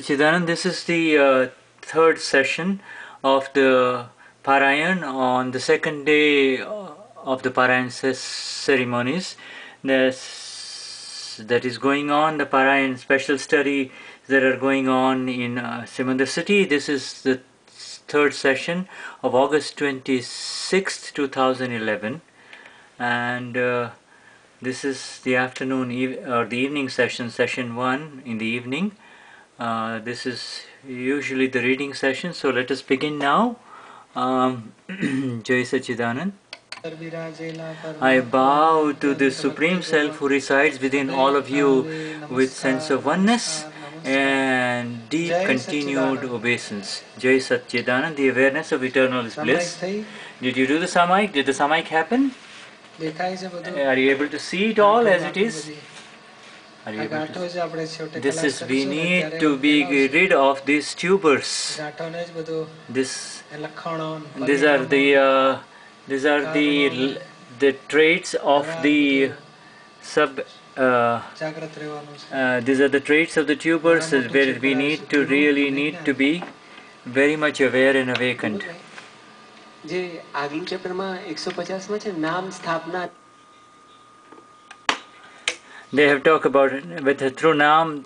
Sachidanand, this is the third session of the Parayan on the second day of the Parayan ceremonies. That is going on, the Parayan special study that are going on in Simandar city. This is the third session of August 26th, 2011, and this is the afternoon or the evening session, session 1 in the evening. This is usually the reading session, so let us begin now. Jai Sachidanand. I bow to the Supreme Self who resides within all of you with sense of oneness and deep continued obeisance. Jai Sachidanand, the awareness of eternal bliss. Did you do the Samaik? Did the Samaik happen? Are you able to see it all as it is? This is, we need to be rid of these tubers. These are the traits of the these are the traits of the tubers where we need to be very much aware and awakened. They have talked about it through Nam.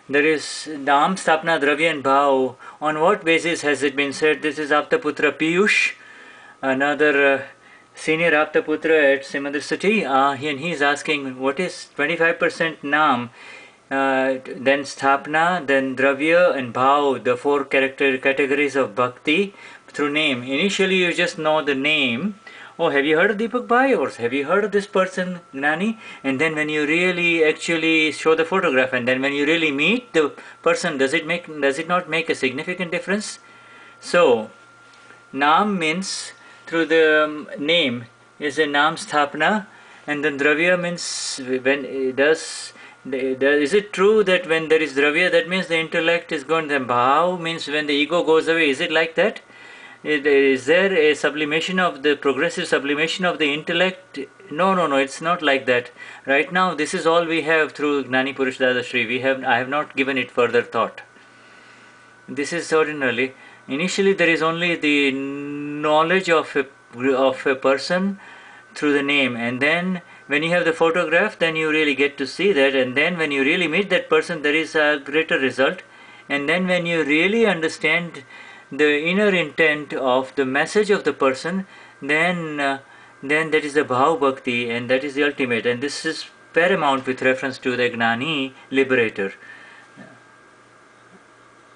There is Nam, Stapna, Dravya and Bhav. On what basis has it been said? This is Aptaputra Piyush, another senior Aptaputra at Simandar city, and he is asking what is 25% Nam, then Stapna, then Dravya and Bhav, the four categories of Bhakti through name. Initially you just know the name. Oh, have you heard of Deepak Bhai, or have you heard of this person, Gnani? And then when you really actually show the photograph, and then when you really meet the person, does it not make a significant difference? So, Nam means through the name is a Nam Sthapna, and then Dravya means when it does. Is it true that when there is Dravya, that means the intellect is gone? Then Bhav means when the ego goes away. Is it like that? Is there a sublimation of the progressive sublimation of the intellect? No, it's not like that. Right now, this is all we have through Gnani Purush Dadashri. I have not given it further thought. This is ordinarily. Initially, there is only the knowledge of a person through the name, and then when you have the photograph, then you really get to see that, and then when you really meet that person, there is a greater result, and then when you really understand the inner intent of the message of the person, then that is the Bhav Bhakti, and that is the ultimate, and this is paramount with reference to the Gnani liberator.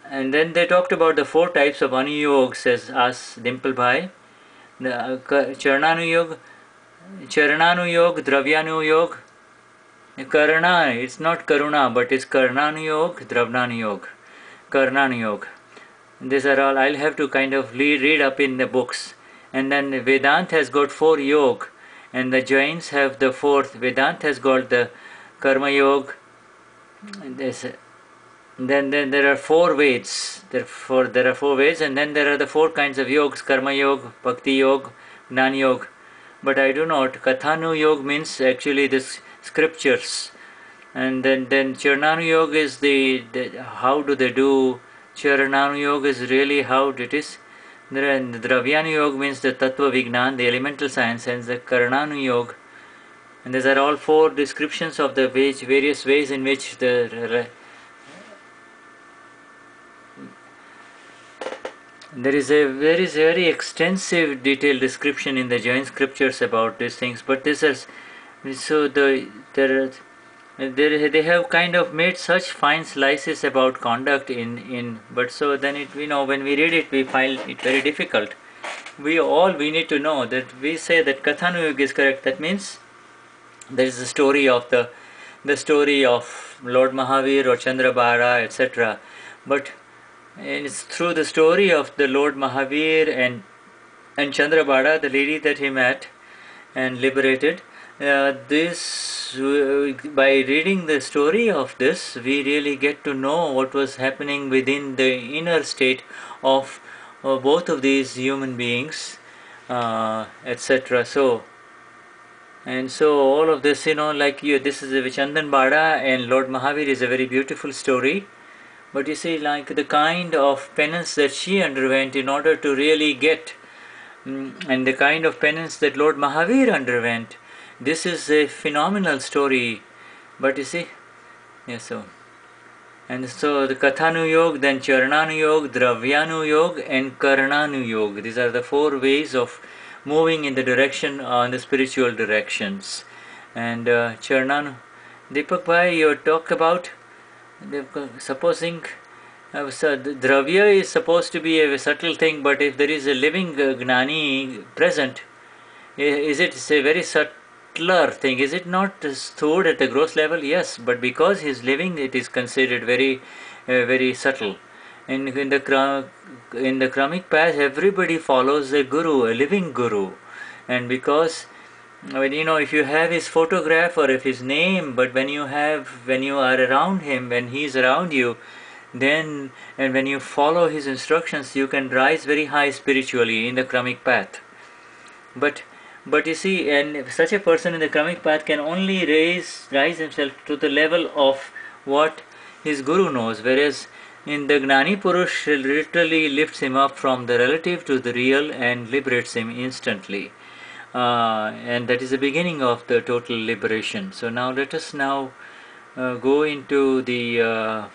And then they talked about the four types of Anuyog, says us Dimple Bhai. The Charananuyog, Dravyanuyog, Karna, it's not Karuna, but it's Karnanuyog, Dravnanuyog, Karnanuyog. These are all, I'll have to kind of read up in the books. And then Vedant has got 4 yog, and the Jains have the 4th. Vedant has got the Karma Yog. Then there are 4 Veds. There are 4 Veds, and then there are the 4 kinds of yogs: Karma Yog, Bhakti Yog, Gnani Yog. But I do not. Kathanu Yog means actually the scriptures. And then Charnanu Yog is the how do they do. Charananu Yoga is really how it is. The Dravyanu Yoga means the Tattva Vignan, the elemental science, and the Karananu Yoga. And these are all 4 descriptions of the various ways in which there is a very extensive detailed description in the Jain scriptures about these things. But this is so they have kind of made such fine slices about conduct but so then when we read it, we find it very difficult. We need to know that we say that Kathanu Yuga is correct. That means there is the story of Lord Mahavir or Chandrabara, etc. But it's through the story of the Lord Mahavir and Chandrabara, the lady that he met and liberated. By reading the story of this, we really get to know what was happening within the inner state of both of these human beings, etc. So all of this, this is Chandan Bada and Lord Mahavir is a very beautiful story. But you see, like the kind of penance that she underwent in order to really get, and the kind of penance that Lord Mahavir underwent, this is a phenomenal story. But you see, and so the Kathanuyog, then Charananuyog, Dravyanuyog, and Karananuyog. These are the 4 ways of moving in the direction, on the spiritual directions. And Deepak Bhai, you talk about supposing so the Dravya is supposed to be a subtle thing, but if there is a living Gnani present, is it a very subtler thing? Is it not stored at the gross level? Yes, but because he is living, it is considered very, very subtle. In the Kramik path, everybody follows a guru, a living guru, and because if you have his photograph or if his name, but when you are around him, when he is around you, then and when you follow his instructions, you can rise very high spiritually in the Kramik path. But you see, and such a person in the Kramik path can only rise himself to the level of what his guru knows, whereas in the Gnani Purush literally lifts him up from the relative to the real and liberates him instantly. And that is the beginning of the total liberation. So now let us go into the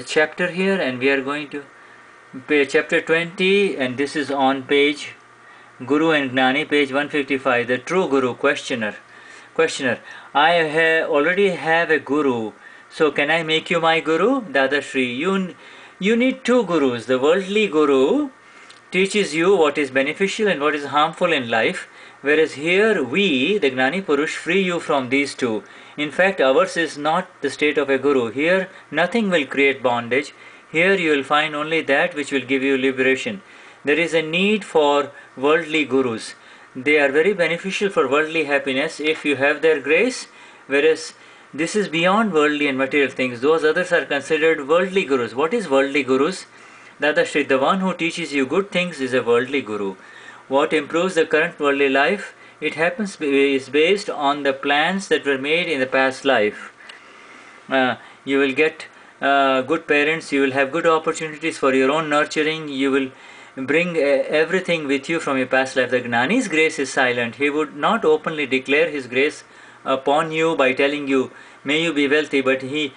chapter here, and we are going to chapter 20, and this is on page Guru and Gnani, page 155. The true Guru. Questioner. I already have a Guru, so can I make you my Guru? Dadashri, you need 2 Gurus. The worldly Guru teaches you what is beneficial and what is harmful in life, whereas here we, the Gnani Purush, free you from these 2. In fact, ours is not the state of a Guru. Here nothing will create bondage. Here you will find only that which will give you liberation. There is a need for worldly Gurus. They are very beneficial for worldly happiness if you have their grace, whereas this is beyond worldly and material things. Those others are considered worldly Gurus. What is worldly Gurus? Dadashri, the one who teaches you good things is a worldly Guru. What improves the current worldly life? It happens is based on the plans that were made in the past life. You will get good parents, you will have good opportunities for your own nurturing, you will bring everything with you from your past life. The Gnani's grace is silent. He would not openly declare his grace upon you by telling you, may you be wealthy, but may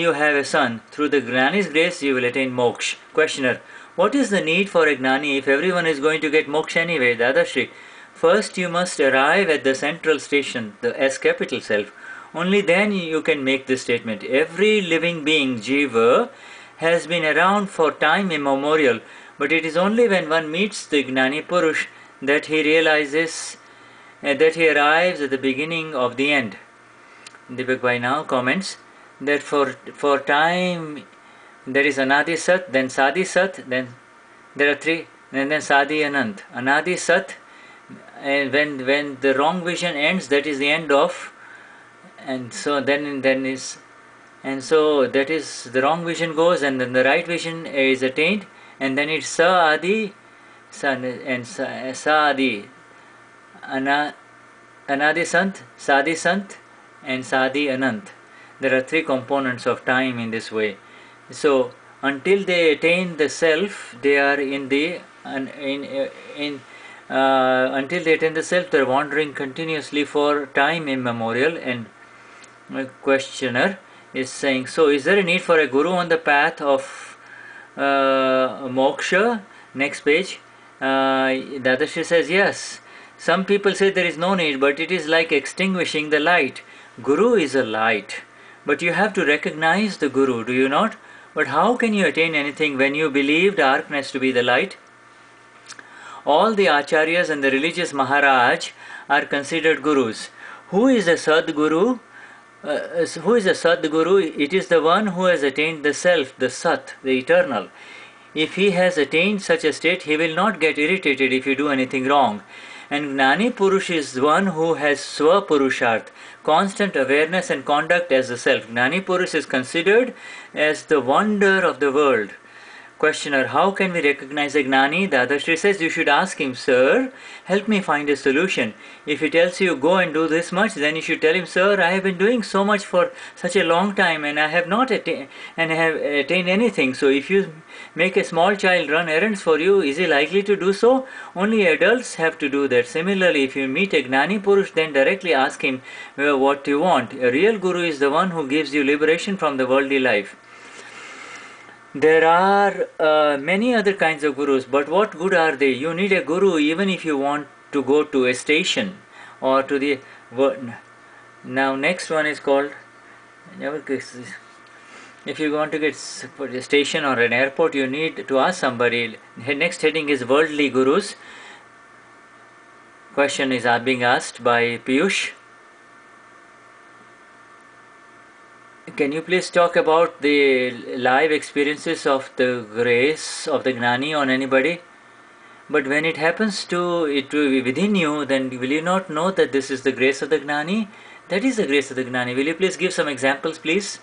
you have a son. Through the Gnani's grace you will attain moksha. Questioner, what is the need for a Gnani if everyone is going to get moksha anyway? Dadashri, first you must arrive at the central station, the S capital self. Only then you can make this statement. Every living being, Jiva, has been around for time immemorial, but it is only when one meets the Gnani Purush that he realizes that he arrives at the beginning of the end. Deepak Bhai now comments that for time there is Anadi Sat, then Sadi Sat, then there are 3, and then Sadi Anant. Anadi Sat, and when the wrong vision ends, that is the end of, and so so that is the wrong vision goes, and then the right vision is attained, and then it's Sa Adi, and Sa Adi, Anadi Sant, Sadi Sant, and Sadi Anant. There are 3 components of time in this way. So until they attain the self, they are until they attain the self, they are wandering continuously for time immemorial. And my questioner is saying, so is there a need for a guru on the path of moksha? Next page. Dadashri says yes. Some people say there is no need, but it is like extinguishing the light. Guru is a light, but you have to recognize the Guru, do you not? But how can you attain anything when you believe darkness to be the light? All the acharyas and the religious Maharaj are considered gurus. Who is a Sadguru? Who is a Sadguru? It is the one who has attained the self, the Sat, the eternal. If he has attained such a state, he will not get irritated if you do anything wrong. And Gnani Purush is one who has Swapurusharth, constant awareness and conduct as the self. Gnani Purush is considered as the wonder of the world. Questioner, how can we recognize a Gnani? Dadashri says you should ask him, Sir, help me find a solution. If he tells you go and do this much, then you should tell him, Sir, I have been doing so much for such a long time and I have not attained anything. So if you make a small child run errands for you, is he likely to do so? Only adults have to do that. Similarly, if you meet a Gnani Purush, then directly ask him what you want. A real Guru is the one who gives you liberation from the worldly life. There are many other kinds of gurus, but what good are they? You need a guru even if you want to go to a station or to the... Now next one is called... If you want to get for a station or an airport, you need to ask somebody. Next heading is worldly gurus. Question is being asked by Piyush. Can you please talk about the live experiences of the grace of the Gnani on anybody? But when it happens to be within you, then will you not know that this is the grace of the Gnani? That is the grace of the Gnani. Will you please give some examples, please?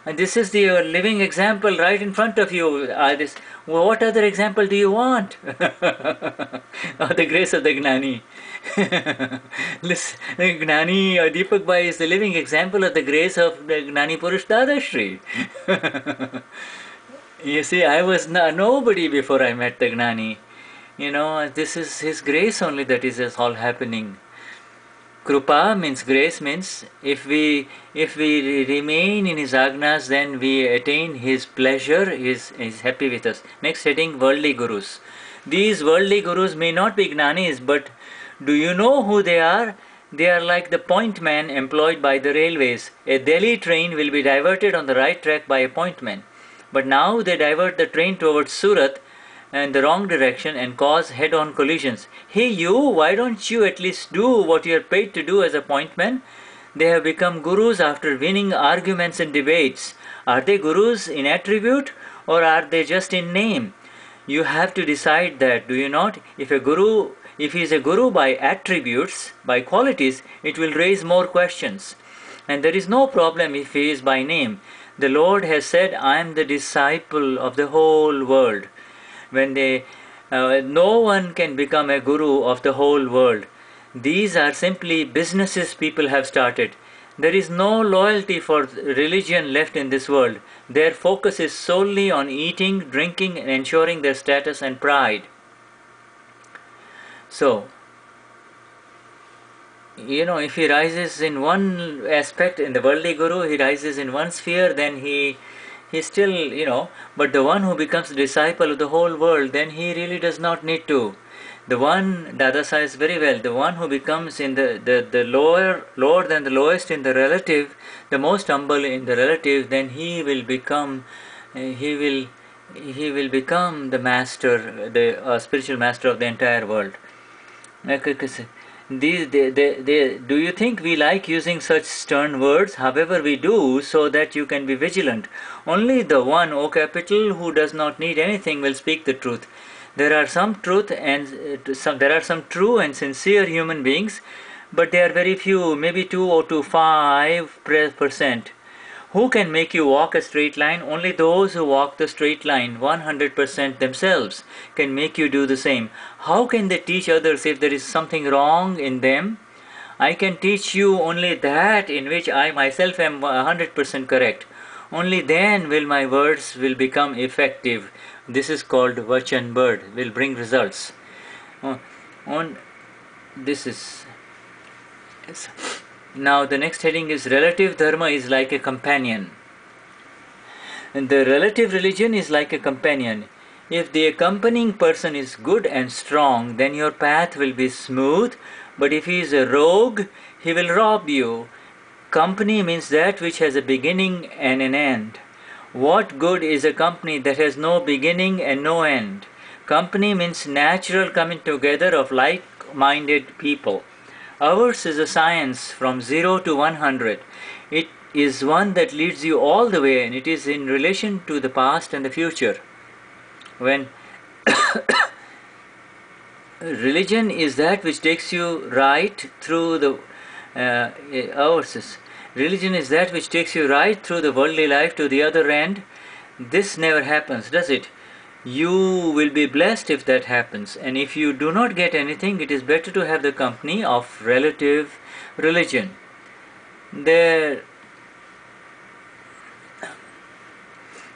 And this is the living example right in front of you. What other example do you want? Of the grace of the Gnani. Listen, Gnani Deepak Bhai is the living example of the grace of the Gnani Purush Dadashri. You see, I was nobody before I met the Gnani. You know, this is his grace only that is all happening. Krupa means grace, means if we remain in his agnas, then we attain his pleasure, is happy with us. Next heading, worldly gurus. These worldly gurus may not be Gnanis, but do you know who they are? They are like the point man employed by the railways. A Delhi train will be diverted on the right track by a point man. But now they divert the train towards Surat in the wrong direction and cause head-on collisions. Hey you, why don't you at least do what you are paid to do as a point man? They have become gurus after winning arguments and debates. Are they gurus in attribute or are they just in name? You have to decide that, do you not? If he is a guru by attributes, by qualities, it will raise more questions. And there is no problem if he is by name. The Lord has said, I am the disciple of the whole world. When no one can become a guru of the whole world. These are simply businesses people have started. There is no loyalty for religion left in this world. Their focus is solely on eating, drinking, and ensuring their status and pride. So, you know, if he rises in one aspect, in the worldly guru, he rises in one sphere, then he still, you know, but the one who becomes the disciple of the whole world, then he really does not need to. The one, Dada says very well, the one who becomes in the lower than the lowest in the relative, the most humble in the relative, then he will become, he will become the master, the spiritual master of the entire world. Do you think we like using such stern words? However, we do so that you can be vigilant. Only the one, O capital, who does not need anything will speak the truth. There are some true and sincere human beings, but they are very few, maybe 2 or 5%. Who can make you walk a straight line? Only those who walk the straight line 100% themselves can make you do the same. How can they teach others if there is something wrong in them? I can teach you only that in which I myself am 100% correct. Only then will my words will become effective. This is called Vachan Bird, will bring results. Now the next heading is relative dharma is like a companion. And the relative religion is like a companion. If the accompanying person is good and strong, then your path will be smooth, but if he is a rogue, he will rob you. Company means that which has a beginning and an end. What good is a company that has no beginning and no end? Company means natural coming together of like-minded people. Ours is a science from 0 to 100. It is one that leads you all the way, and it is in relation to the past and the future. When religion is that which takes you right through the religion is that which takes you right through the worldly life to the other end. This never happens, does it? you will be blessed if that happens. And if you do not get anything, it is better to have the company of relative religion.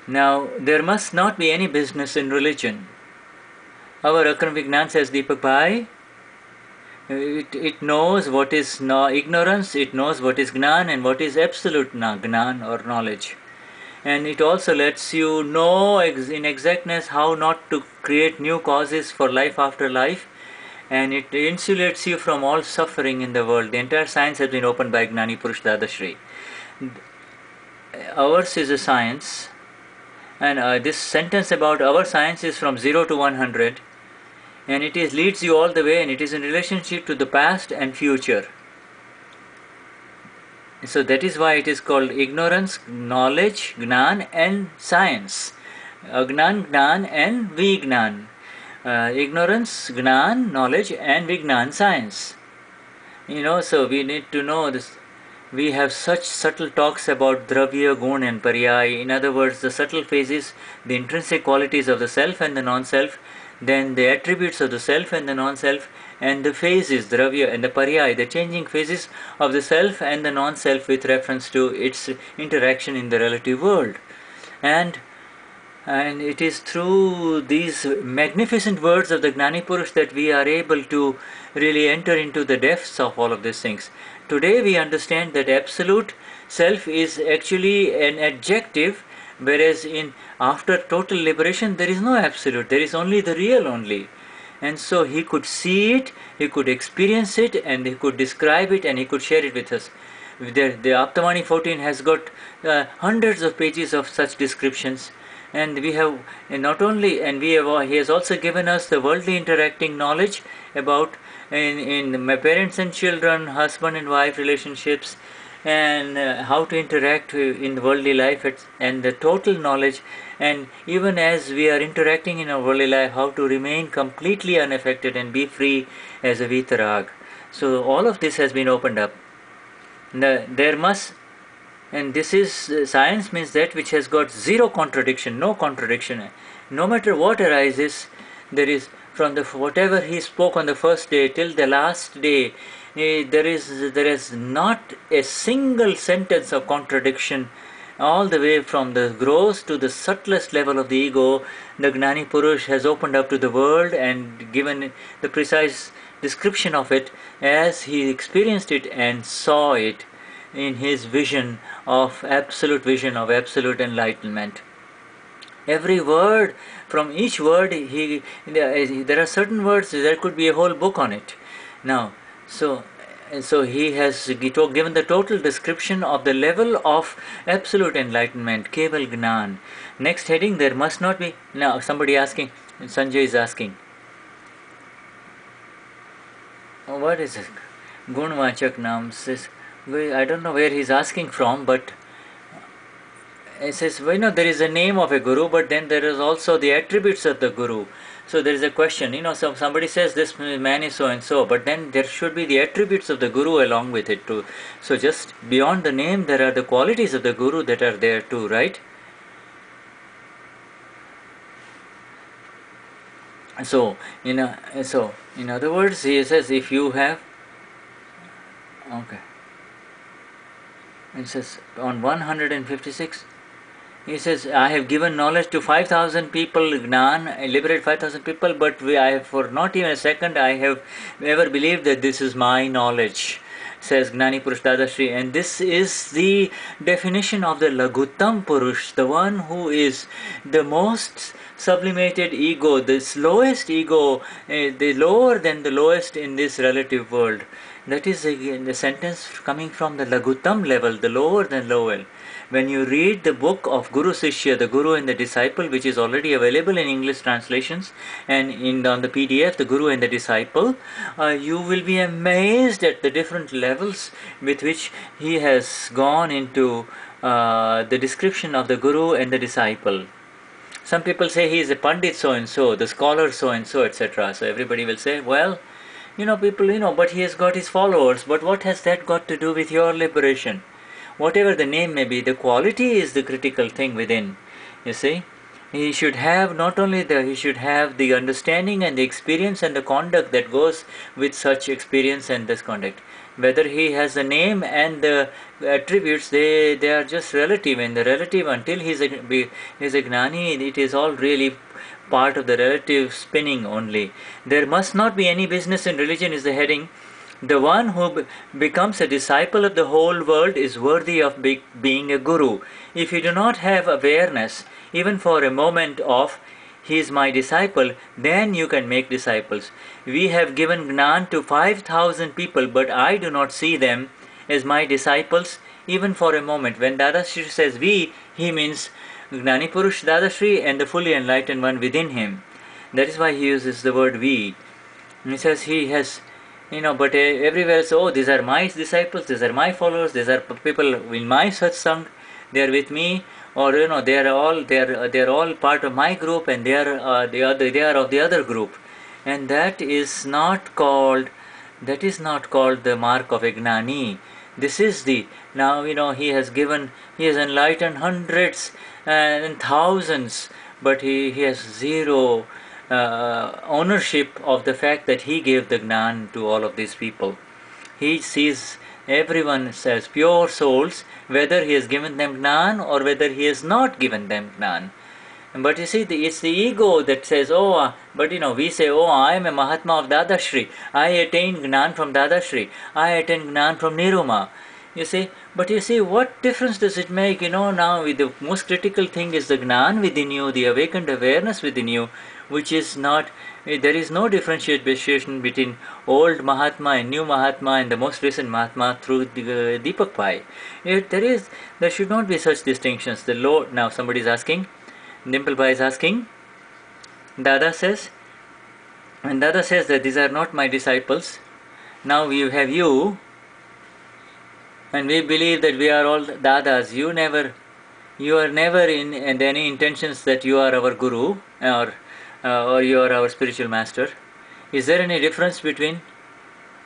Now, there must not be any business in religion. Our Akram Vignan says, Deepak Bhai, it knows what is ignorance, it knows what is Gnan and what is absolute Gnan or knowledge. And it also lets you know in exactness how not to create new causes for life after life, and it insulates you from all suffering in the world. The entire science has been opened by Gnani Purush Dadashri. Ours is a science, and this sentence about our science is from 0 to 100, and it leads you all the way, and it is in relationship to the past and future. So that is why it is called ignorance, knowledge, Gnan and science. Agnan, Gnan and Vignan. Ignorance, Gnan, knowledge and Vignan, science. So we need to know this. We have such subtle talks about Dravya, Gun and Paryay. In other words, the subtle phases, the intrinsic qualities of the self and the non-self, then the attributes of the self and the non-self, and the phases, Dravya and the Paryay, the changing phases of the self and the non-self with reference to its interaction in the relative world. And it is through these magnificent words of the Gnani Purush that we are able to really enter into the depths of all of these things. Today we understand that absolute self is actually an adjective, whereas after total liberation there is no absolute, there is only the real only. And so he could see it, he could experience it, and he could describe it, and he could share it with us. The Aptavani4 has got hundreds of pages of such descriptions, and we have not only, and he has also given us the worldly interacting knowledge about in my parents and children, husband and wife relationships, and how to interact in the worldly life, and the total knowledge, and even as we are interacting in our worldly life, how to remain completely unaffected and be free as a vitarag. So all of this has been opened up. There must, and this is science means that which has got zero contradiction, no contradiction. No matter what arises, there is, from the whatever he spoke on the first day till the last day, there is not a single sentence of contradiction, all the way from the gross to the subtlest level of the ego. The Gnani Purush has opened up to the world and given the precise description of it as he experienced it and saw it in his vision of absolute enlightenment. Every word, from each word, there are certain words, there could be a whole book on it. Now, so he has given the total description of the level of absolute enlightenment, Keval Gnan. Next heading, there must not be, now somebody asking, Sanjay is asking, what is it? Gunvachak Naam says, I don't know where he's asking from, but it says, there is a name of a guru, but then there is also the attributes of the guru. So there is a question, so somebody says this man is so and so, but then there should be the attributes of the guru along with it too. So just beyond the name, there are the qualities of the guru that are there too, right? So in other words, he says, if you have, okay, it says on 156, he says, I have given knowledge to 5,000 people, Gnan, I liberate 5,000 people, but for not even a second I have ever believed that this is my knowledge, says Gnani Purush Dadashri. And this is the definition of the Laguttam Purush, the one who is the most sublimated ego, this lowest ego, the lower than the lowest in this relative world. That is the sentence coming from the Laguttam level, the lower than lower. When you read the book of Guru Sishya, the Guru and the Disciple, which is already available in English translations and on the PDF, the Guru and the Disciple, you will be amazed at the different levels with which he has gone into the description of the Guru and the Disciple. Some people say he is a Pandit so and so, the scholar so and so, etc. So everybody will say, well, people, but he has got his followers. But what has that got to do with your liberation? Whatever the name may be, the quality is the critical thing within, you see. He should have he should have the understanding and the experience and the conduct that goes with such experience and this conduct. Whether he has the name and the attributes, they are just relative, and the relative, until he's a Gnani, it is all really part of the relative spinning only. There must not be any business in religion is the heading. The one who becomes a disciple of the whole world is worthy of being a guru. If you do not have awareness, even for a moment, of he is my disciple, then you can make disciples. We have given Gnan to 5,000 people, but I do not see them as my disciples even for a moment. When Dadashri says we, he means Gnani Purush Dadashri and the fully enlightened one within him. That is why he uses the word we. He says he has, but everywhere else, oh, these are my disciples, these are my followers, these are people in my satsang, they are with me, or they are all part of my group, and they are they are of the other group, and that is not called the mark of a Gnani. This is the now he has enlightened hundreds and thousands, but he has zero ownership of the fact that he gave the Gnan to all of these people. He sees everyone as pure souls, whether he has given them Gnan or whether he has not given them Gnan. But you see, it's the ego that says, we say, I am a Mahatma of Dadashri. I attained Gnan from Dadashri. I attained Gnan from Niruma. You see, but you see, what difference does it make? Now the most critical thing is the Gnan within you, the awakened awareness within you, which is not, there is no differentiation between old Mahatma and new Mahatma and the most recent Mahatma through the Deepak Pai. There should not be such distinctions. The Lord, now somebody is asking, Dimple Pai is asking, Dada says that these are not my disciples. Now we have you, and we believe that we are all Dadas. You are never in any intentions that you are our Guru or you are our spiritual master. Is there any difference between?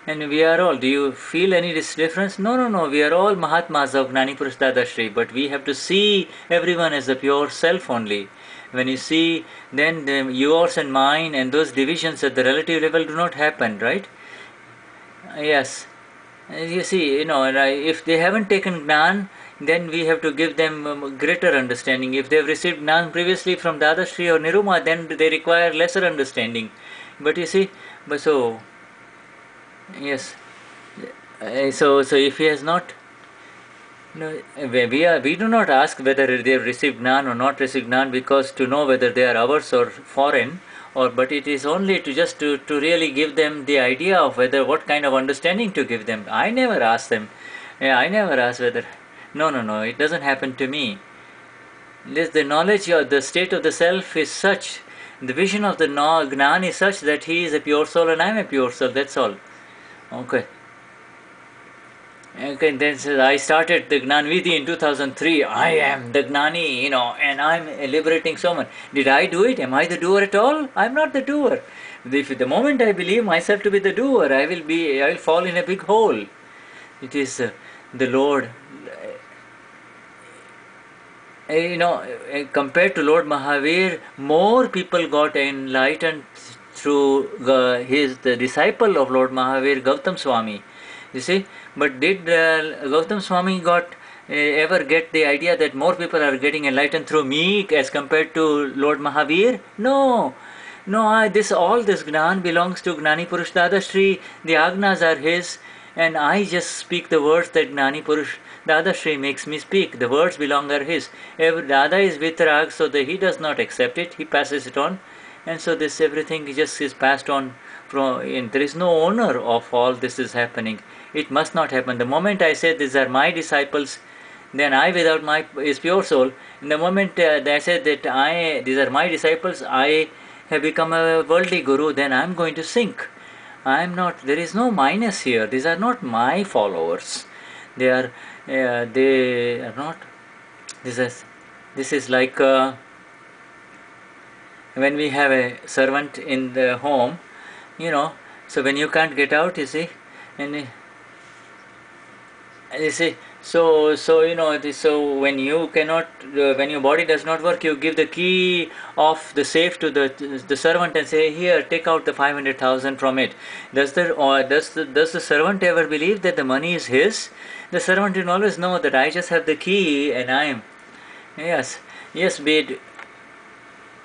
And we are all. Do you feel any difference? No. We are all Mahatmas of Gnani Purush Dadashri, but we have to see everyone as the pure self only. When you see, then yours and mine and those divisions at the relative level do not happen, right? Yes. You see, if they haven't taken Gnan, then we have to give them greater understanding. If they have received Gnan previously from Dadashri or Niruma, then they require lesser understanding. But you see, yes. So if he has not, we do not ask whether they have received Gnan or not received Gnan because to know whether they are ours or foreign. But it is only to really give them the idea of what kind of understanding to give them. I never ask them. I never ask whether. No. It doesn't happen to me. The knowledge of the state of the self is such. The vision of the Gnan is such that he is a pure soul and I am a pure soul. That's all. Okay. Then says, I started the Gnan Vidhi in 2003. I am the Gnani, and I'm liberating someone. Did I do it? Am I the doer at all? I'm not the doer. If the moment I believe myself to be the doer, I will fall in a big hole. It is the Lord. Compared to Lord Mahavir, more people got enlightened through the disciple of Lord Mahavir, Gautam Swami. You see, but did Gautam Swami ever get the idea that more people are getting enlightened through me as compared to Lord Mahavir? No. This Gnan belongs to Gnani Purush Dadashri. The Agnas are his, and I just speak the words that Gnani Purush Dadashri makes me speak. The words are his. Dada is Vitrag, so that he does not accept it. He passes it on, and so everything just is passed on. And there is no owner of all this is happening. It must not happen. The moment I say these are my disciples, then I without is pure soul. In the moment I say that these are my disciples, I have become a worldly guru, then I am going to sink. I am not. There is no minus here. These are not my followers. They are not. This is like when we have a servant in the home. So when you can't get out, you see, and you see, So so when you cannot, when your body does not work, you give the key of the safe to the servant and say, here, take out the 500,000 from it. Does the servant ever believe that the money is his? The servant will always know that I just have the key and I am. Yes, yes, be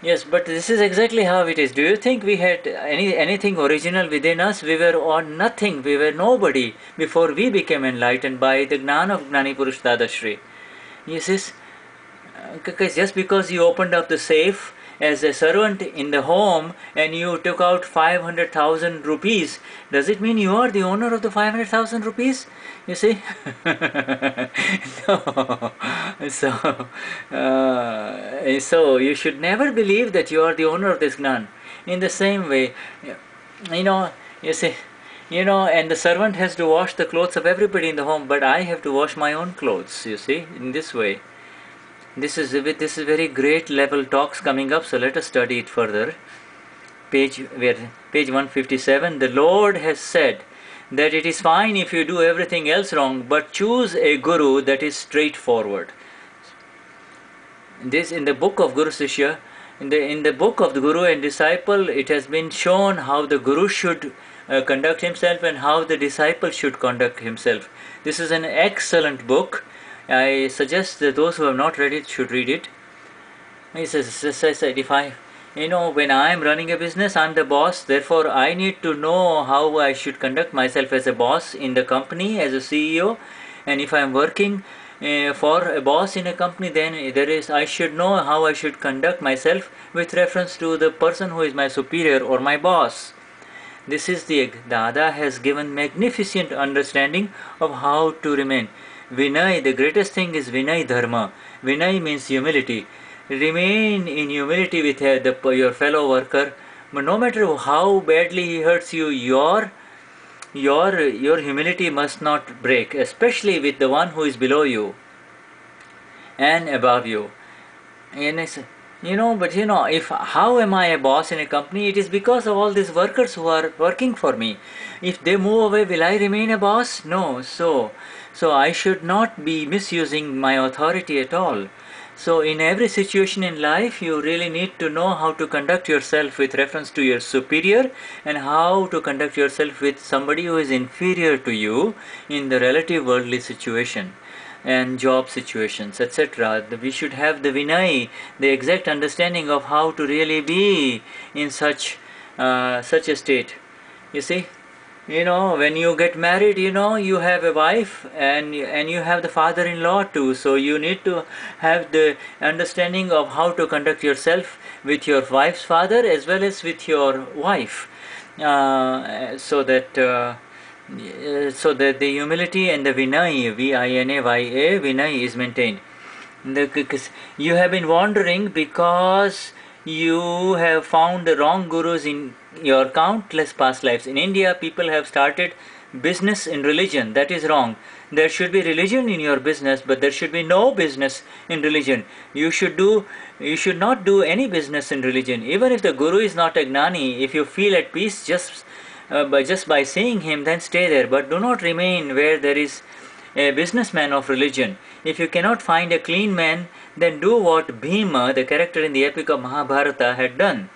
Yes, but this is exactly how it is. Do you think we had anything original within us? We were on nothing. We were nobody before we became enlightened by the Gnan of Gnani Purush Dadashri. Yes, yes. Just because you opened up the safe as a servant in the home and you took out 500,000 rupees, does it mean you are the owner of the 500,000 rupees? You see? No. So you should never believe that you are the owner of this Gnan. In the same way, you know, you see, and the servant has to wash the clothes of everybody in the home, but I have to wash my own clothes, you see, in this way. This is very great level talks coming up, so let us study it further. Page 157. The Lord has said that it is fine if you do everything else wrong, but choose a guru that is straightforward. This in the book of Guru Sishya, in the book of the Guru and Disciple, it has been shown how the Guru should conduct himself and how the disciple should conduct himself. This is an excellent book. I suggest that those who have not read it should read it. He says, if I, when I am running a business, I am the boss. Therefore, I need to know how I should conduct myself as a boss in the company, as a CEO. And if I am working for a boss in a company, then I should know how I should conduct myself with reference to the person who is my superior or my boss. This is the Dada has given magnificent understanding of how to remain. Vinay, the greatest thing is Vinay Dharma. Vinay means humility. Remain in humility with your fellow worker. But no matter how badly he hurts you, your humility must not break, especially with the one who is below you and above you. And if how am I a boss in a company? It is because of all these workers who are working for me. If they move away, will I remain a boss? No. So I should not be misusing my authority at all. So in every situation in life, you really need to know how to conduct yourself with reference to your superior and how to conduct yourself with somebody who is inferior to you in the relative worldly situation and job situations, etc. We should have the Vinay, the exact understanding of how to really be in such a state. You see, when you get married, you have a wife and you have the father-in-law too. So you need to have the understanding of how to conduct yourself with your wife's father as well as with your wife, so that the humility and the Vinay, Vinaya, Vinay is maintained. You have been wandering because you have found the wrong gurus in your countless past lives. In India, people have started business in religion. That is wrong. There should be religion in your business, but there should be no business in religion. You should not do any business in religion. Even if the guru is not a Gnani, if you feel at peace just by seeing him, then stay there. But do not remain where there is a businessman of religion. If you cannot find a clean man, then do what Bhima, the character in the epic of Mahabharata, had done.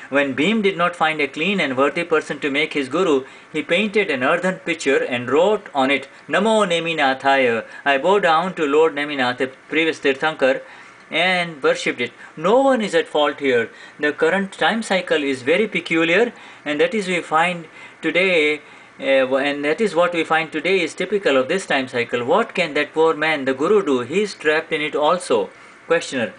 When Bhim did not find a clean and worthy person to make his guru, he painted an earthen pitcher and wrote on it, Namo Neminathaya, I bow down to Lord Neminath, a previous Tirthankar, and worshipped it. No one is at fault here. The current time cycle is very peculiar, and that is we find today, and that is what we find today is typical of this time cycle. What can that poor man, the guru, do? He is trapped in it also. Questioner.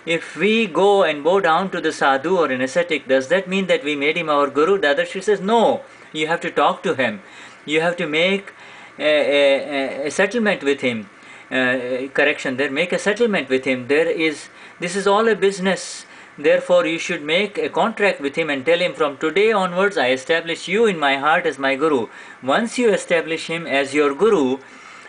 If we go and bow down to the sadhu or an ascetic, does that mean that we made him our guru? Dadashri says, no. You have to talk to him. You have to make a settlement with him. Correction there, make a settlement with him. This is all a business. Therefore, you should make a contract with him and tell him, from today onwards, I establish you in my heart as my guru. Once you establish him as your guru,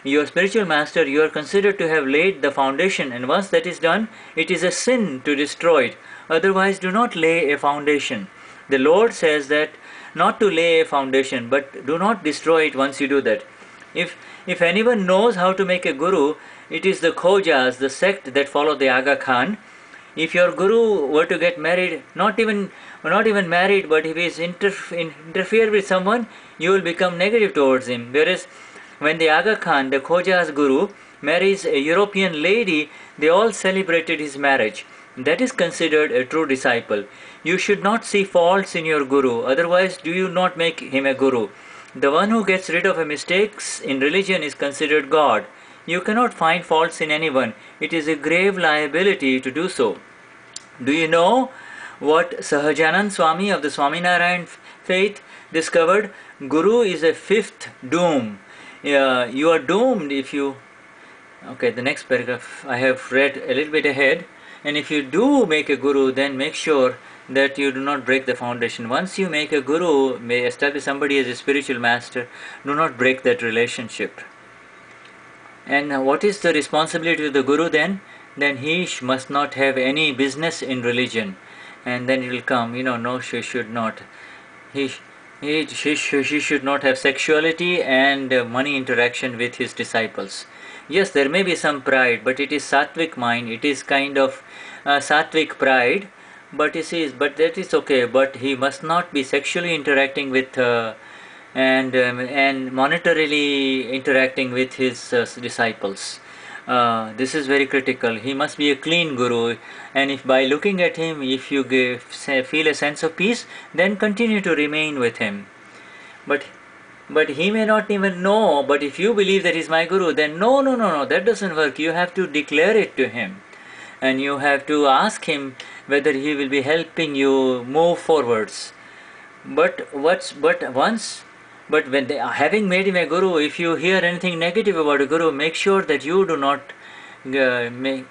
your spiritual master, you are considered to have laid the foundation, and once that is done, it is a sin to destroy it. Otherwise, do not lay a foundation. The Lord says that not to lay a foundation, but do not destroy it once you do that. If anyone knows how to make a guru, it is the Khojas, the sect that follow the Aga Khan. If your guru were to get married, not even married, but if he is interfere with someone, you will become negative towards him. Whereas when the Aga Khan, the Khoja's guru, marries a European lady, they all celebrated his marriage. That is considered a true disciple. You should not see faults in your guru, otherwise do you not make him a guru. The one who gets rid of mistakes in religion is considered God. You cannot find faults in anyone. It is a grave liability to do so. Do you know what Sahajanand Swami of the Swaminarayan faith discovered? Guru is a fifth doom. You are doomed if you... Okay, the next paragraph I have read a little bit ahead. And if you do make a guru, then make sure that you do not break the foundation. Once you make a guru, may establish somebody as a spiritual master, do not break that relationship. And what is the responsibility of the guru then? Then he must not have any business in religion. And then it will come, no, she should not. She should not have sexuality and money interaction with his disciples. Yes, there may be some pride, but it is sattvic mind. It is kind of sattvic pride, but that is okay. But he must not be sexually interacting with and monetarily interacting with his disciples. This is very critical. He must be a clean guru, and if by looking at him, if you feel a sense of peace, then continue to remain with him. But he may not even know. But if you believe that he is my guru, then no, that doesn't work. You have to declare it to him, and you have to ask him whether he will be helping you move forwards. But when having made him a guru, if you hear anything negative about a guru, make sure that you do not make.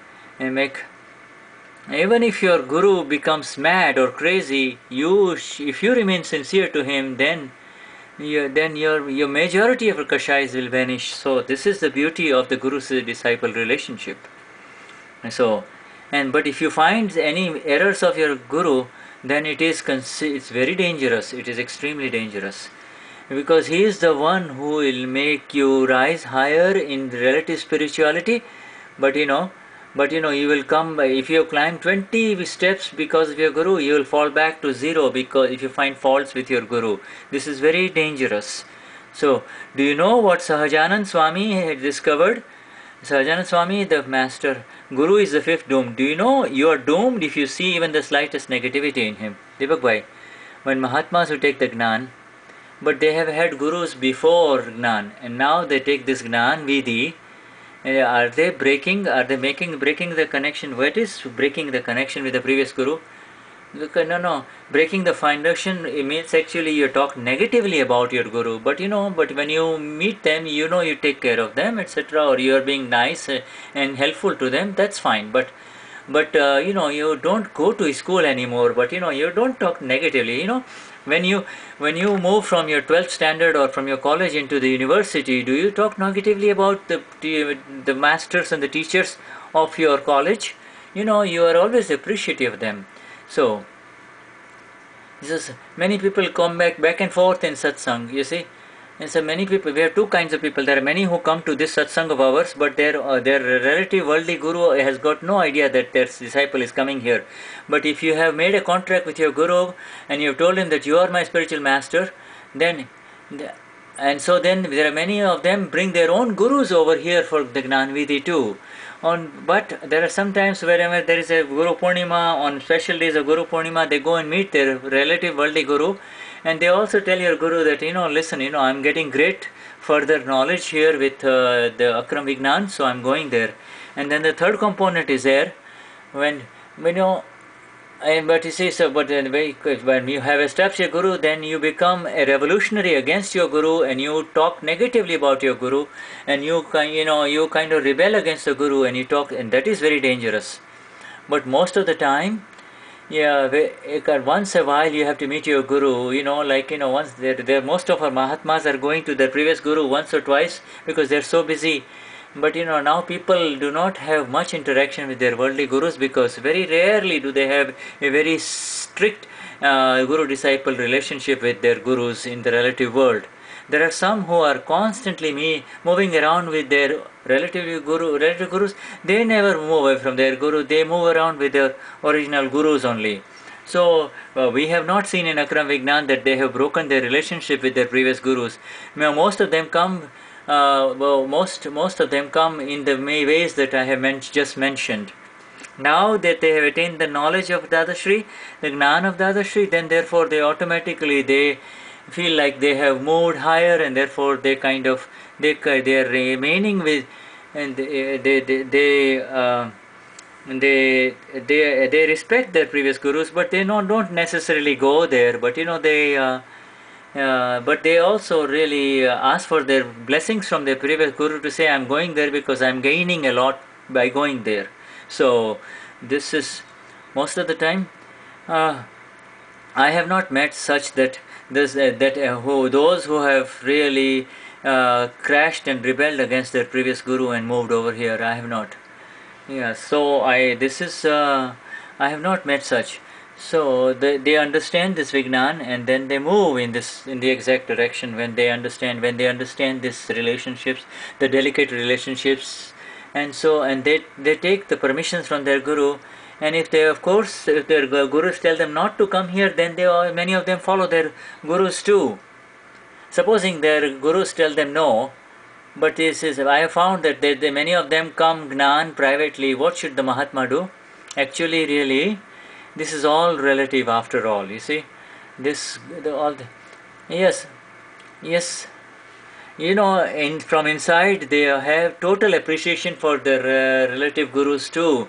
Even if your guru becomes mad or crazy, if you remain sincere to him, then your majority of kashais will vanish. So this is the beauty of the guru-disciple relationship. But if you find any errors of your guru, then it's very dangerous. It is extremely dangerous, because he is the one who will make you rise higher in relative spirituality. But you will come, if you climb 20 steps because of your guru, you will fall back to zero, because if you find faults with your guru. This is very dangerous. So, do you know what Sahajanand Swami had discovered? Sahajanand Swami, the master, guru is the fifth doom. Do you know you are doomed if you see even the slightest negativity in him? Deepak Bhai, when Mahatmas who take the Gnan, but they have had gurus before Gnan, and now they take this Gnan Vidhi. Are they breaking the connection? What is breaking the connection with the previous guru? No. Breaking the foundation, it means actually you talk negatively about your guru. But when you meet them, you take care of them, etc. Or you are being nice and helpful to them. That's fine. But you don't go to school anymore. But you don't talk negatively. When you move from your 12th standard or from your college into the university, do you talk negatively about the masters and the teachers of your college? You are always appreciative of them. So many people come back and forth in satsang, you see. And so many people, we have two kinds of people. There are many who come to this satsang of ours, but their relative worldly guru has got no idea that their disciple is coming here. But if you have made a contract with your guru and you have told him that you are my spiritual master, then there are many of them bring their own gurus over here for the Gnan Vidhi too. But there are some times wherever there is a Guru Purnima, on special days of Guru Purnima, they go and meet their relative worldly guru, and they also tell your guru that, listen, I'm getting great further knowledge here with the Akram Vignan, so I'm going there. And then the third component is there, when you have established a guru, then you become a revolutionary against your guru, and you talk negatively about your guru, and you kind of rebel against the guru, and you talk, and that is very dangerous. But most of the time, once a while you have to meet your guru. Once most of our Mahatmas are going to their previous guru once or twice because they're so busy. But now people do not have much interaction with their worldly gurus, because very rarely do they have a very strict guru-disciple relationship with their gurus in the relative world. There are some who are constantly moving around with their relative gurus. They never move away from their guru. They move around with their original gurus only. So we have not seen in Akram Vignan that they have broken their relationship with their previous gurus. Most of them come. Most of them come in the ways that I have just mentioned. Now that they have attained the knowledge of Dadashri, the Gnan of Dadashri, then therefore they automatically they feel like they have moved higher, and therefore they are remaining with, and they respect their previous gurus, but they don't necessarily go there. But but they also really ask for their blessings from their previous guru to say, I'm going there because I'm gaining a lot by going there. So this is most of the time. I have not met such that those who have really crashed and rebelled against their previous guru and moved over here. I have not. Yeah. So I have not met such. So they understand this Vignan, and then they move in the exact direction when they understand these relationships, the delicate relationships, and they take the permissions from their guru. And if their gurus tell them not to come here, then many of them follow their gurus too. Supposing their gurus tell them no, but I have found that many of them come Gnan privately. What should the Mahatma do? Actually, really, this is all relative after all. You see, yes. From inside they have total appreciation for their relative gurus too.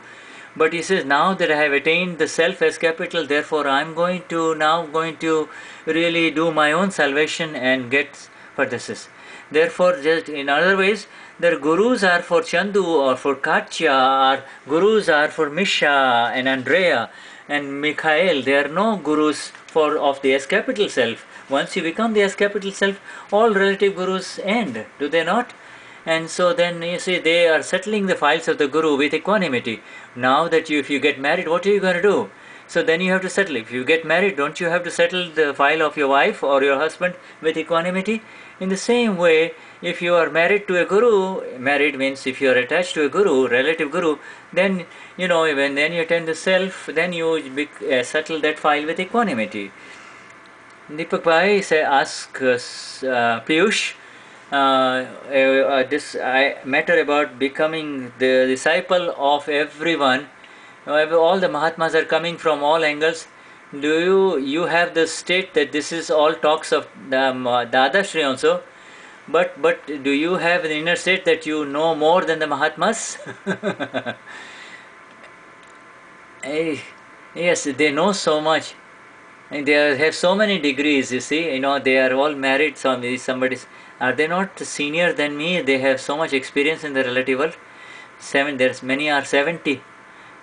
But he says, now that I have attained the self as capital, therefore I am going to really do my own salvation and get for this. Therefore, just in other ways, their gurus are for Chandu or for Katya, or gurus are for Misha and Andrea and Mikhail. There are no gurus of the S capital self. Once you become the S capital self, all relative gurus end, do they not? And so then you see they are settling the files of the guru with equanimity. Now that if you get married, what are you going to do? So then you have to settle. If you get married, don't you have to settle the file of your wife or your husband with equanimity? In the same way, if you are married to a guru, married means if you are attached to a guru, relative guru, then when then you attend the self, then you settle that file with equanimity. Deepak Bhai asks Piyush, this matter about becoming the disciple of everyone. All the Mahatmas are coming from all angles. Do you have the state that this is all talks of Dadashri also? But do you have an inner state that you know more than the Mahatmas? Yes, they know so much. And they have so many degrees, you see, they are all married. Somebody's, are they not senior than me? They have so much experience in the relative world. Many are 70.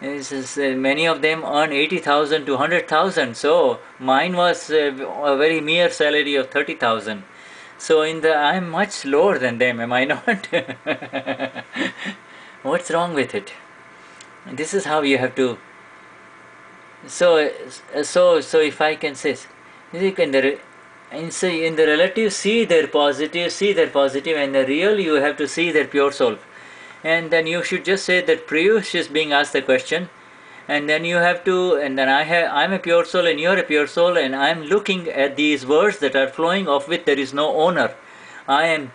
Many of them earn 80,000 to 100,000. So mine was a very mere salary of 30,000. So I'm much lower than them, am I not? What's wrong with it? This is how you have to. So if I can say, in the relative see their positive, and the real you have to see their pure soul. And then you should just say that Priyush is being asked the question, and then you have to, and then I'm a pure soul and you're a pure soul, and I'm looking at these words that are flowing, of which there is no owner. And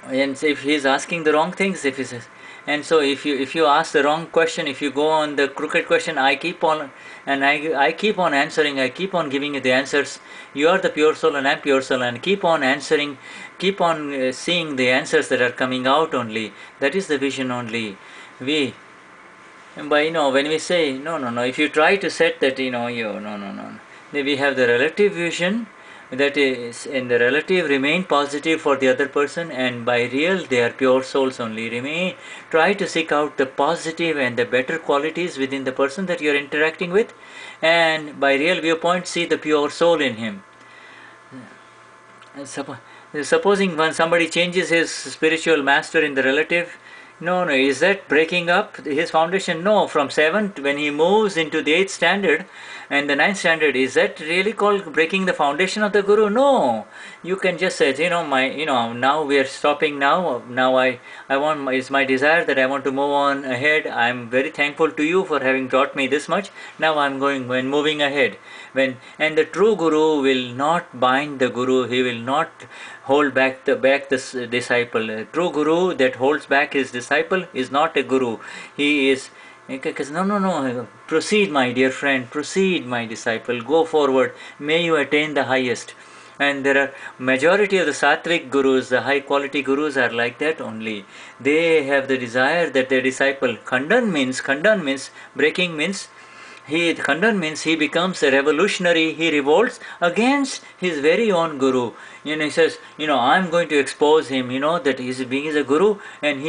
if he's asking the wrong things, if he says, and so if you ask the wrong question, if you go on the crooked question, I keep on answering, I keep on giving you the answers. You are the pure soul and I'm pure soul, and keep on answering, keep on seeing the answers that are coming out only. That is the vision only. When we say no, if you try to set that, no. Then we have the relative vision, that is, in the relative remain positive for the other person, and by real they are pure souls only. Try to seek out the positive and the better qualities within the person that you are interacting with, and by real viewpoint see the pure soul in him. Supposing when somebody changes his spiritual master in the relative, No, is that breaking up his foundation? No, from 7th, when he moves into the 8th standard and the 9th standard, is that really called breaking the foundation of the Guru? No, you can just say, now we are stopping now. Now it's my desire that I want to move on ahead. I'm very thankful to you for having taught me this much. Now I'm going when moving ahead. And the true Guru will not bind the Guru. He will not hold back the disciple. A true Guru that holds back his disciple is not a Guru. He is no. Proceed, my dear friend. Proceed, my disciple. Go forward. May you attain the highest. And there are majority of the sattvic gurus, the high quality gurus are like that only. They have the desire that their disciple, khandan means breaking means khandan means he becomes a revolutionary. He revolts against his very own guru. He says, I'm going to expose him. That he's being a guru, and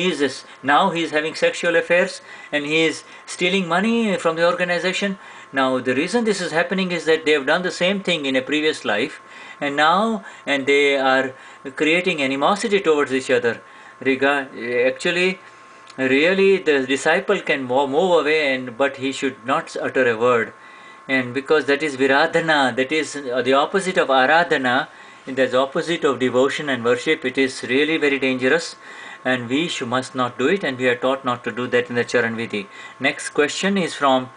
now he's having sexual affairs, and he is stealing money from the organization. Now the reason this is happening is that they have done the same thing in a previous life, and they are creating animosity towards each other. Actually, really, the disciple can move away, but he should not utter a word. And because that is viradhana, that is the opposite of aradhana, that's the opposite of devotion and worship. It is really very dangerous, and we must not do it, and we are taught not to do that in the Charan Vidhi. Next question is from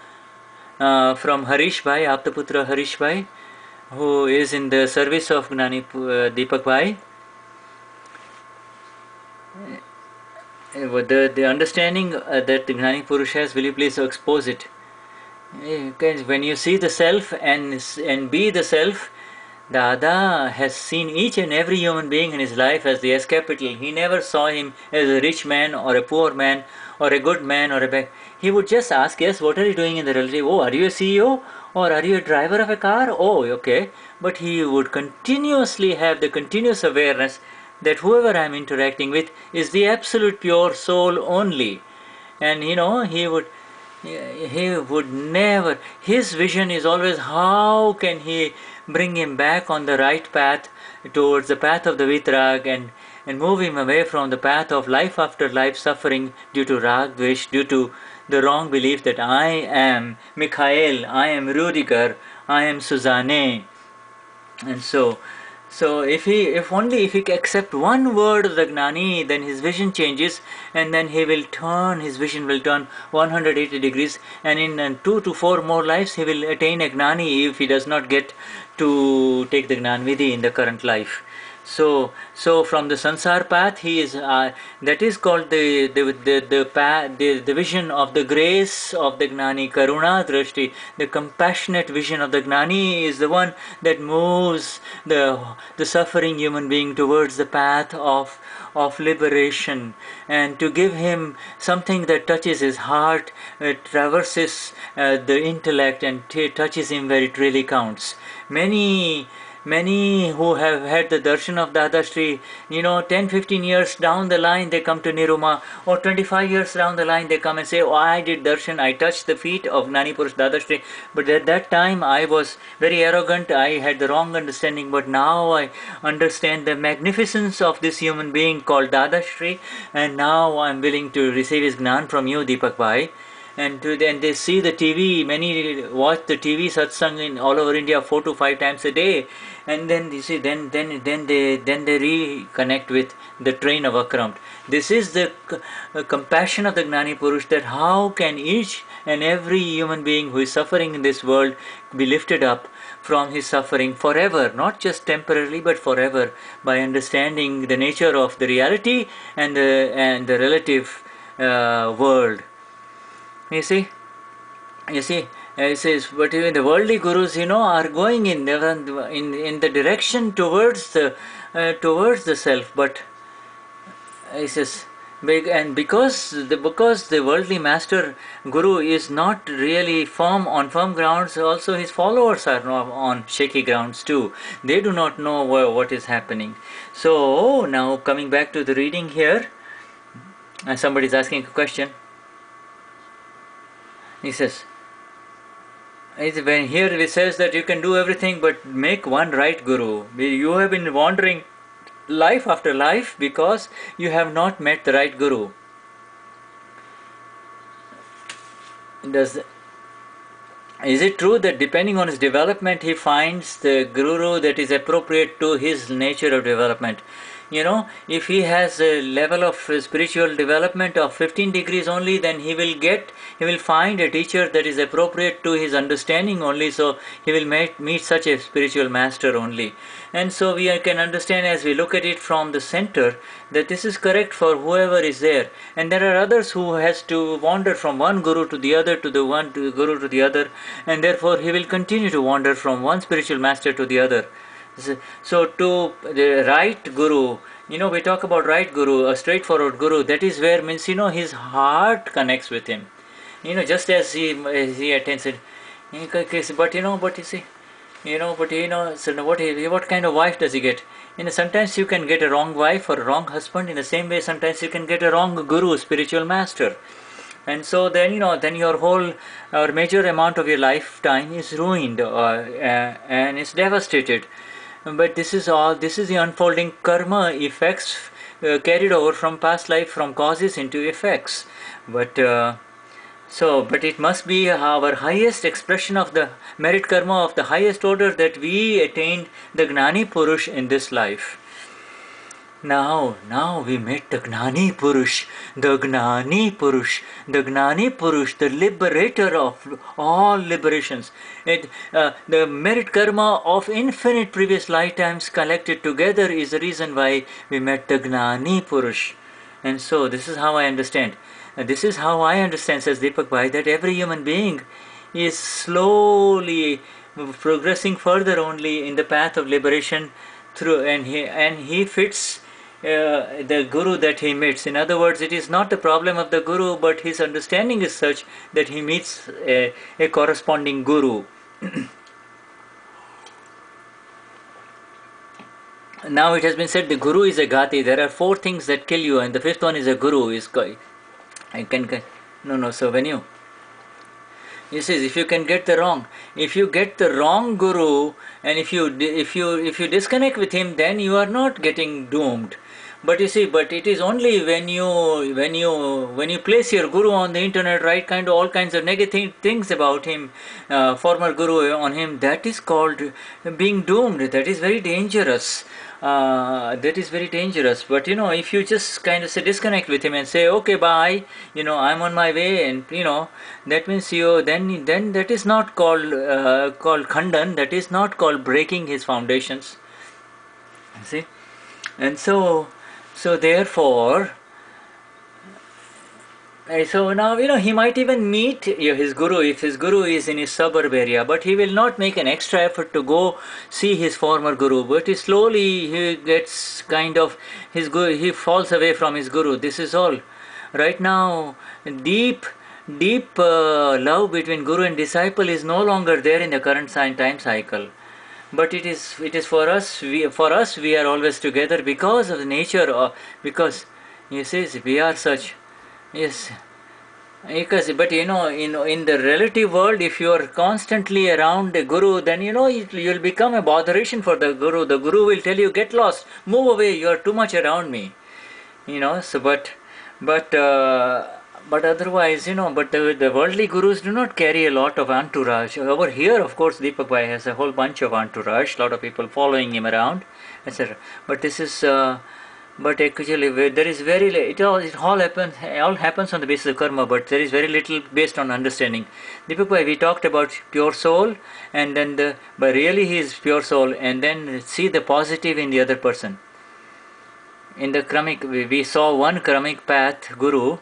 Harish Bhai, Aptaputra Harish Bhai, who is in the service of Gnani Deepak Bhai. The understanding that the Gnani Purush has, will you please expose it? When you see the self and be the self, Dada has seen each and every human being in his life as the S capital. He never saw him as a rich man or a poor man or a good man or a bad. He would just ask, yes, what are you doing in the relative? Oh, are you a CEO or are you a driver of a car? Oh, okay. But he would continuously have the continuous awareness that whoever I am interacting with is the absolute pure soul only. And he would never, his vision is always how can he bring him back on the right path towards the path of the vitrag, and move him away from the path of life after life suffering due to rag dvesh, due to the wrong belief that I am Mikhail, I am Rudiger, I am Suzanne. And so if he accept one word of the Gnani, then his vision changes, and then his vision will turn 180 degrees, and in 2 to 4 more lives he will attain a Gnani if he does not get to take the Gnan Vidhi in the current life. So from the sansar path, he is that is called the vision of the grace of the Gnani, Karuna Drashti. The compassionate vision of the Gnani is the one that moves the suffering human being towards the path of liberation, and to give him something that touches his heart, traverses the intellect, and touches him where it really counts. Many who have had the darshan of Dadashri, 10-15 years down the line they come to Niruma, or 25 years down the line they come and say, oh, I did darshan, I touched the feet of Gnani Purush Dadashri, but at that time I was very arrogant, I had the wrong understanding, but now I understand the magnificence of this human being called Dadashri, and now I am willing to receive his Gnan from you, Deepak Bhai. And they see the TV, many watch the TV satsang in all over India 4 to 5 times a day, and then you see, then they reconnect with the train of Akram. This is the compassion of the Gnani Purush, that how can each and every human being who is suffering in this world be lifted up from his suffering forever, not just temporarily but forever, by understanding the nature of the reality and the relative world. You see, it says, but even the worldly gurus, are going in the direction towards the self. But it says, and because the worldly master guru is not really on firm grounds, also his followers are on shaky grounds too. They do not know what is happening. So now coming back to the reading here, somebody is asking a question. He says, when here it says that you can do everything but make one right guru. You have been wandering life after life because you have not met the right guru. does is it true that depending on his development he finds the guru that is appropriate to his nature of development? If he has a level of spiritual development of 15 degrees only, then he will find a teacher that is appropriate to his understanding only, so he will meet such a spiritual master only. And so we can understand, as we look at it from the center, that this is correct for whoever is there. And there are others who has to wander from one guru to the other, to the one guru to the other, and therefore he will continue to wander from one spiritual master to the other. So to the right guru, we talk about right guru, a straightforward guru, that is where means, his heart connects with him. Just as he attends it. But you see, so what kind of wife does he get? Sometimes you can get a wrong wife or a wrong husband. In the same way, sometimes you can get a wrong guru, spiritual master. And so then, then your whole or major amount of your lifetime is ruined and is devastated. But this is the unfolding karma effects carried over from past life, from causes into effects. But it must be our highest expression of the merit karma of the highest order that we attained the Gnani Purush in this life. Now we met the Gnani Purush, the liberator of all liberations. The merit karma of infinite previous lifetimes collected together is the reason why we met the Gnani Purush. And so this is how I understand. This is how I understand, says Deepak Bhai, that every human being is slowly progressing further only in the path of liberation through, and he fits the guru that he meets. In other words, it is not the problem of the guru, but his understanding is such that he meets a corresponding guru. Now it has been said the guru is a ghati. There are 4 things that kill you, and the 5th one is a guru. So when you see, if you get the wrong guru, and if you disconnect with him, then you are not getting doomed. But you see, it is only when you place your guru on the internet, write all kinds of negative things about him, former guru on him, that is called being doomed. That is very dangerous. But if you just say disconnect with him and say, okay, bye, I'm on my way, and that means then that is not called khandan. That is not called breaking his foundations. See, and so therefore. So now, he might even meet his guru if his guru is in his suburb area, but he will not make an extra effort to go see his former guru. But he gets he falls away from his guru. This is all. Right now, deep love between guru and disciple is no longer there in the current time cycle. But it is for us. We are always together because of the nature. Because you see, we are such. Yes, because in the relative world, if you are constantly around the guru, then you'll become a botheration for the guru. The guru will tell you, get lost, move away, you are too much around me. So but otherwise, but the worldly gurus do not carry a lot of entourage. Over here, of course, Deepak Bhai has a whole bunch of entourage, a lot of people following him around, etc. But this is. But actually, there is very little. It all happens on the basis of karma. But there is very little based on understanding. Deepak Bhai, we talked about pure soul, and then but really he is pure soul, and then see the positive in the other person. In the Kramik, we saw one Kramik path guru.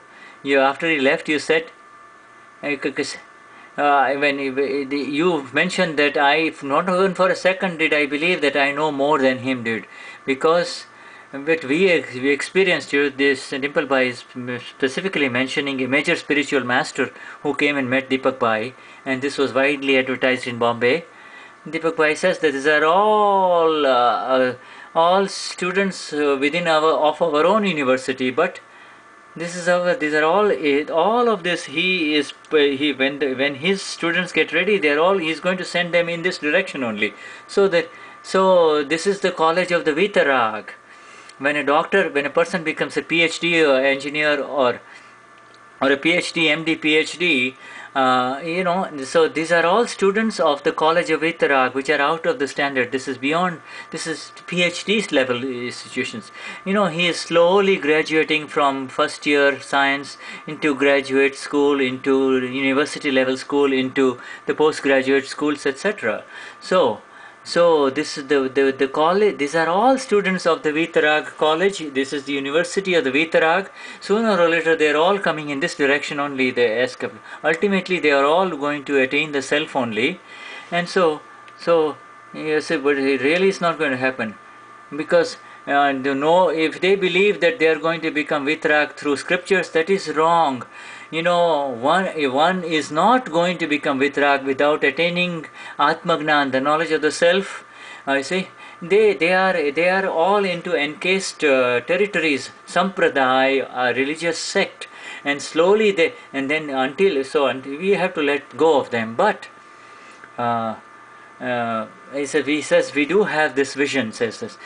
After he left, you said, when you mentioned that not even for a second did I believe that I know more than him did, because. But we experienced this. Dimple Bhai is specifically mentioning a major spiritual master who came and met Deepak Bhai, and this was widely advertised in Bombay. Deepak Bhai says that these are all students within our own university, but these are all of this. When his students get ready, he's going to send them in this direction only. So this is the college of the Vitarag. When a person becomes a PhD engineer or a PhD, MD, PhD, So these are all students of the College of Vitarag, which are out of the standard. This is beyond, this is PhD level institutions. He is slowly graduating from first year science into graduate school, into university level school, into the postgraduate schools, etc. So this is the college. These are all students of the Vitarag College. This is the University of the Vitarag. Sooner or later, they are all coming in this direction only. Ultimately, they are all going to attain the self only, and so yes, but it really is not going to happen, because if they believe that they are going to become Vitarag through scriptures, that is wrong. One is not going to become Vitarag without attaining Atmagnan, the knowledge of the self. You see, they are all into encased territories, sampradaya, a religious sect, and slowly until we have to let go of them. But he says we do have this vision, says this.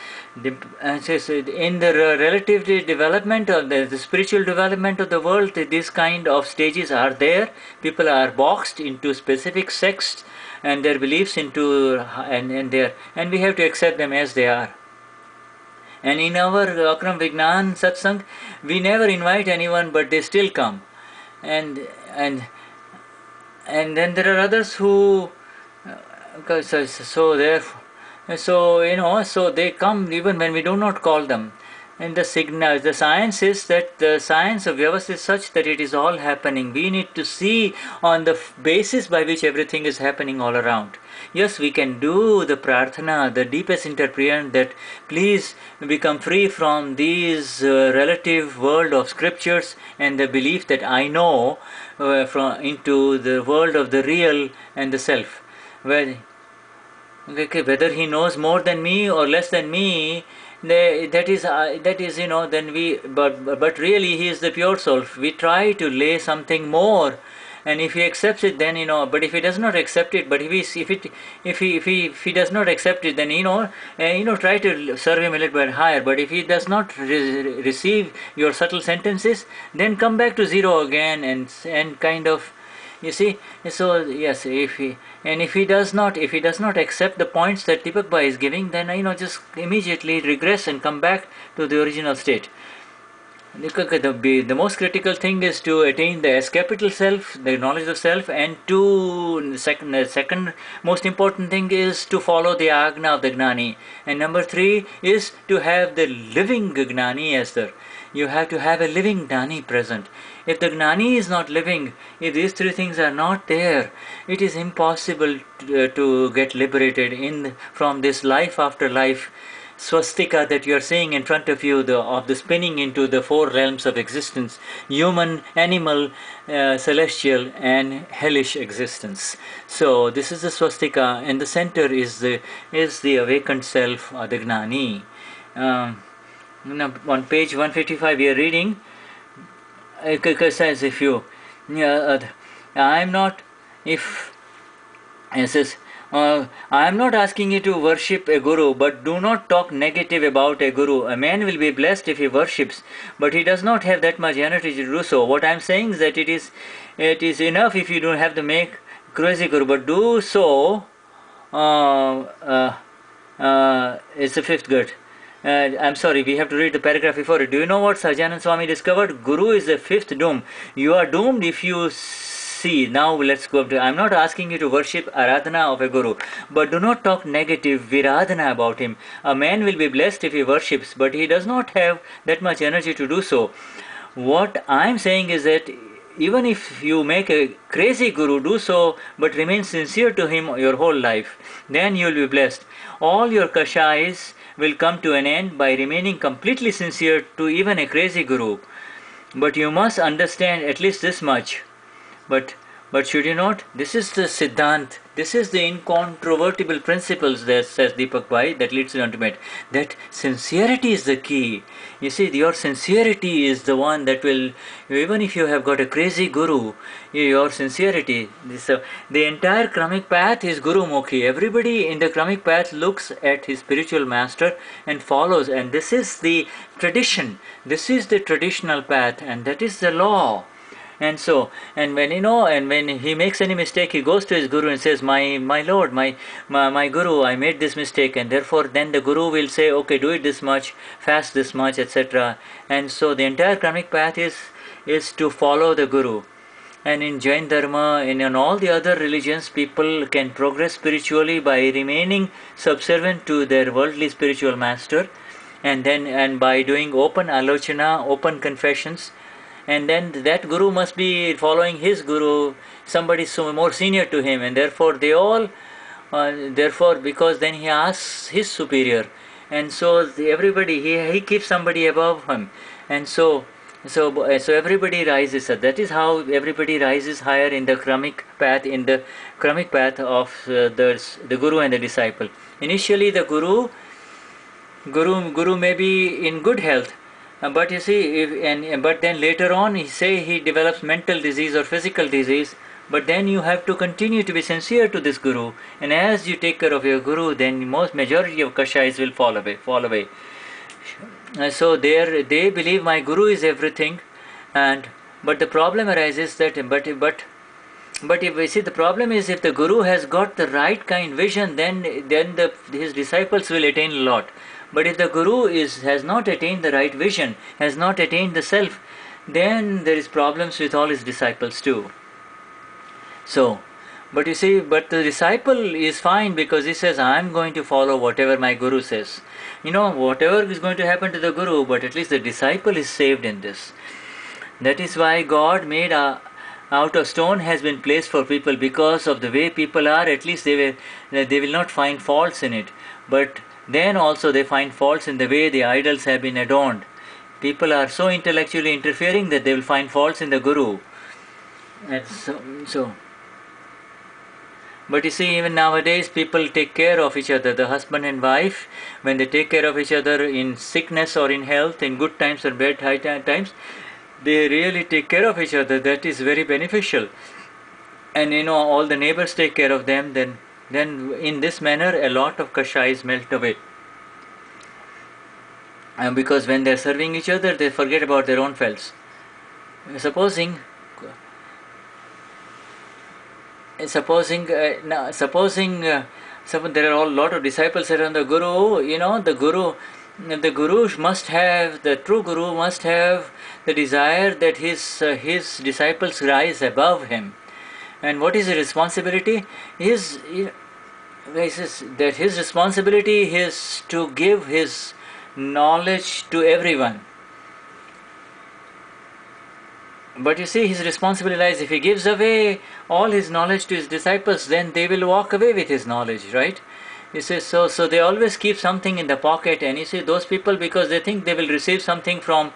Says in the relative development of the spiritual development of the world, these kind of stages are there. People are boxed into specific sects and their beliefs and we have to accept them as they are. And in our Akram Vignan Satsang, we never invite anyone, but they still come. And then there are others who so they come even when we do not call them. And the science is that the science of Vyavastha is such that it is all happening. We need to see on the basis by which everything is happening all around. Yes, we can do the prarthana, the deepest interpretation, that please become free from these relative world of scriptures and the belief that I know into the world of the real and the self. Whether he knows more than me or less than me, but really he is the pure soul. We try to lay something more, and if he accepts it, then but if he does not accept it, but if he does not accept it, then try to serve him a little bit higher. But if he does not receive your subtle sentences, then come back to zero again and kind of. You see, so yes, if he does not accept the points that Deepak Bhai is giving, then just immediately regress and come back to the original state. The most critical thing is to attain the S capital self, the knowledge of self, and the second most important thing is to follow the Agna of the Gnani, and number 3 is to have the living Gnani as there. You have to have a living Gnani present. If the Gnani is not living, if these 3 things are not there, it is impossible to get liberated from this life after life swastika that you are seeing in front of you, of the spinning into the 4 realms of existence: human, animal, celestial, and hellish existence. So this is the swastika, and the center is the awakened self, the Gnani. On page 155 we are reading. It says, I am not asking you to worship a guru, but do not talk negative about a guru. A man will be blessed if he worships, but he does not have that much energy to do so. What I am saying is that it is enough if you don't have to make crazy guru, but do so. It's the 5th gut. I'm sorry, we have to read the paragraph before it. Do you know what Sahajanand Swami discovered? Guru is the 5th doom. You are doomed if you see. Now let's go up to. I'm not asking you to worship Aradhana of a guru, but do not talk negative Viradhana about him. A man will be blessed if he worships, but he does not have that much energy to do so. What I'm saying is that even if you make a crazy guru, do so, but remain sincere to him your whole life. Then you will be blessed. All your kashais will come to an end by remaining completely sincere to even a crazy guru. But you must understand at least this much. But should you not? This is the Siddhant. This is the incontrovertible principles that says Deepak Bhai that leads to the ultimate. That sincerity is the key. You see, your sincerity is the one that will, even if you have got a crazy guru, your sincerity. The entire Kramik path is Guru Mukhi. Everybody in the Kramik path looks at his spiritual master and follows. And this is the tradition. This is the traditional path, and that is the law. And so, and when and when he makes any mistake, he goes to his guru and says, my lord, my guru, I made this mistake, and therefore then the guru will say, okay, do it this much, fast this much, etc. And so the entire karmic path is to follow the guru. And in Jain Dharma and in all the other religions, people can progress spiritually by remaining subservient to their worldly spiritual master, and by doing open alochana, open confessions, and then that guru must be following his guru, somebody so more senior to him, and therefore they all, therefore because then he asks his superior, and so everybody he keeps somebody above him, and so everybody rises. That is how everybody rises higher in the karmic path, of the guru and the disciple. Initially, the guru may be in good health, but you see, but then later on, he develops mental disease or physical disease. But then you have to continue to be sincere to this guru, and as you take care of your guru, then majority of kashais will fall away. So they believe my guru is everything, but the problem arises that but if we see, the problem is, if the guru has got the right kind vision, then his disciples will attain a lot. But if the guru has not attained the right vision, has not attained the self, then there is problems with all his disciples too. So, but you see, but the disciple is fine, because he says, I am going to follow whatever my guru says. Whatever is going to happen to the guru, but at least the disciple is saved in this. That is why God made out of stone has been placed for people, because of the way people are. At least they will not find faults in it. But then also they find faults in the way the idols have been adorned. People are so intellectually interfering that they will find faults in the guru. And so. But you see, even nowadays, people take care of each other. The husband and wife, when they take care of each other in sickness or in health, in good times or bad times, they really take care of each other. That is very beneficial. And all the neighbors take care of them. Then in this manner, a lot of kashais melt away. And because when they are serving each other, they forget about their own faults. Supposing there are a lot of disciples around the guru. The true guru must have the desire that his disciples rise above him. And what is the responsibility? That his responsibility is to give his knowledge to everyone. But you see, his responsibility lies, if he gives away all his knowledge to his disciples, then they will walk away with his knowledge, right? You see, so they always keep something in the pocket, and you see, those people, because they think they will receive something from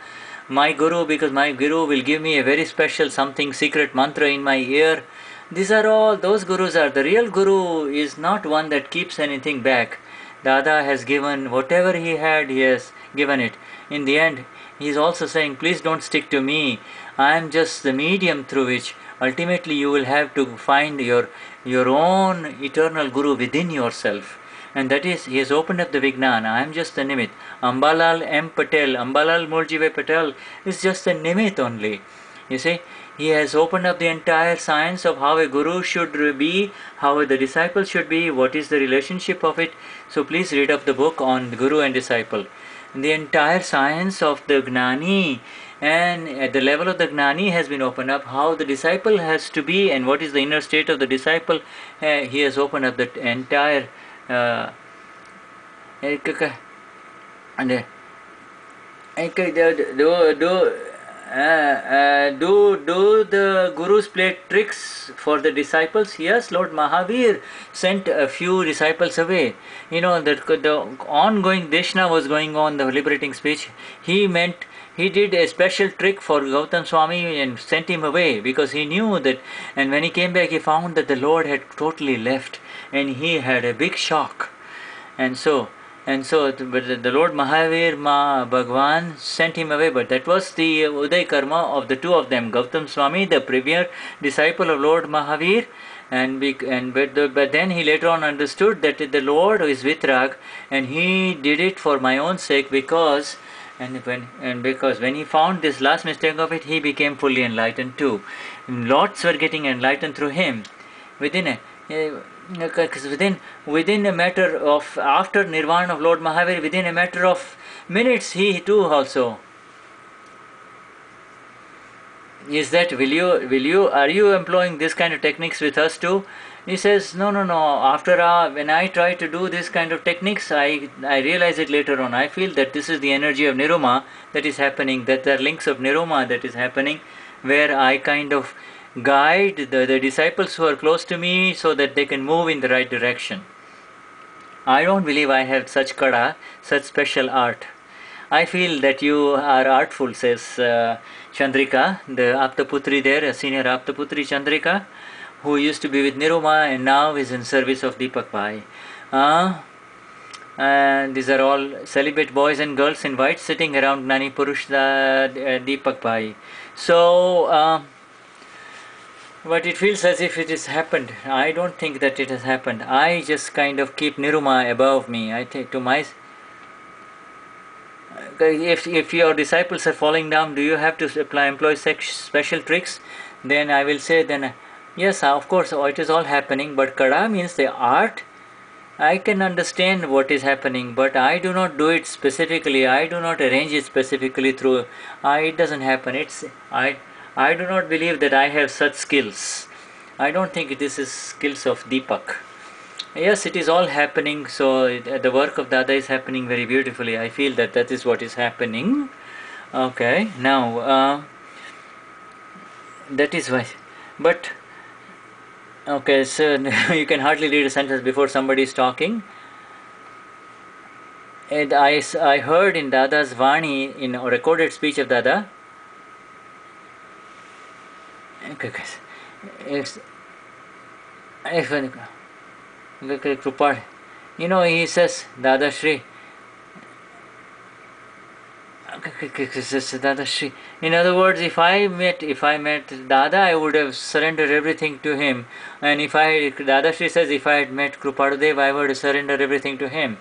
my guru, because my guru will give me a very special something, secret mantra in my ear. Those gurus are, the real guru is not one that keeps anything back. Dada has given whatever he has given it. In the end, he is also saying, please don't stick to me. I am just the medium through which ultimately you will have to find your own eternal guru within yourself. And that is, he has opened up the Vijnana. I am just the Nimit. Ambalal M. Patel, Ambalal Murjive Patel is just a Nimit only. You see, he has opened up the entire science of how a guru should be, how the disciple should be, what is the relationship of it. So please read up the book on guru and disciple. The entire science of the Gnani, and at the level of the Gnani has been opened up, how the disciple has to be and what is the inner state of the disciple. He has opened up the entire do the gurus play tricks for the disciples? Yes, Lord Mahavir sent a few disciples away. The ongoing Deshna was going on, the liberating speech. He did a special trick for Gautam Swami and sent him away, because he knew that, and when he came back, he found that the Lord had totally left, and he had a big shock. And so but the Lord Mahavir Bhagwan sent him away, but that was the Uday Karma of the two of them. Gautam Swami, the premier disciple of Lord Mahavir, but then he later on understood that the Lord is Vitrag, and he did it for my own sake, because And because when he found this last mistake of it, he became fully enlightened too. Lots were getting enlightened through him. Within a because within a matter of, after Nirvana of Lord Mahavir, within a matter of minutes, he too also. Is that, will you, are you employing this kind of techniques with us too? He says, no. After when I try to do this kind of techniques, I realize it later on. I feel that this is the energy of Niruma that is happening, that there are links of Niruma that is happening, where I kind of guide the disciples who are close to me so that they can move in the right direction. I don't believe I have such kada, such special art. I feel that you are artful, says Chandrika, the Aptaputri there, a senior Aptaputri Chandrika, who used to be with Niruma and now is in service of Deepak Bhai. And these are all celibate boys and girls in white sitting around Gnani Purush Deepak Bhai. So, but it feels as if it has happened. I don't think that it has happened. I just kind of keep Niruma above me. I think to my... If your disciples are falling down, do you have to employ special tricks? Then I will say, then yes, of course, it is all happening, but kada means the art. I can understand what is happening, but I do not do it specifically. I do not arrange it specifically through... it doesn't happen. I do not believe that I have such skills. I don't think this is skills of Deepak. Yes, it is all happening, so the work of Dada is happening very beautifully. I feel that that is what is happening. Okay, now, that is why. But, okay, so you can hardly read a sentence before somebody is talking. And I heard in Dada's Vani, in a recorded speech of Dada, okay, he says, Dadashri, Dadashri. In other words, if I met Dada, I would have surrendered everything to him. And Dadashri says, if I had met Krupadudev, I would have surrendered everything to him.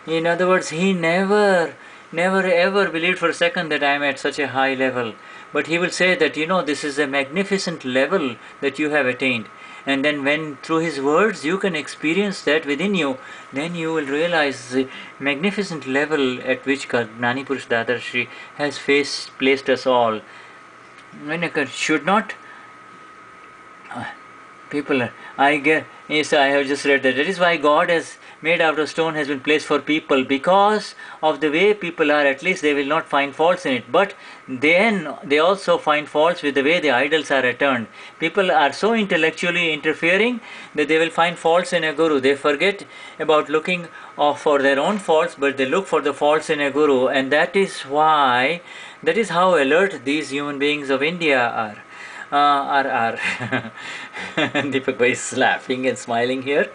In other words, he never ever believed for a second that I am at such a high level. But he will say that, this is a magnificent level that you have attained. And then when through his words you can experience that within you, then you will realize the magnificent level at which Gnani Purush Dadashri has placed us all. Should not people, I have just read that is why God has made out of stone has been placed for people, because of the way people are. At least they will not find faults in it, but then they also find faults with the way the idols are returned. People are so intellectually interfering that they will find faults in a guru. They forget about looking for their own faults, but they look for the faults in a guru, and that is how alert these human beings of India are. Deepak Bhai is laughing and smiling here.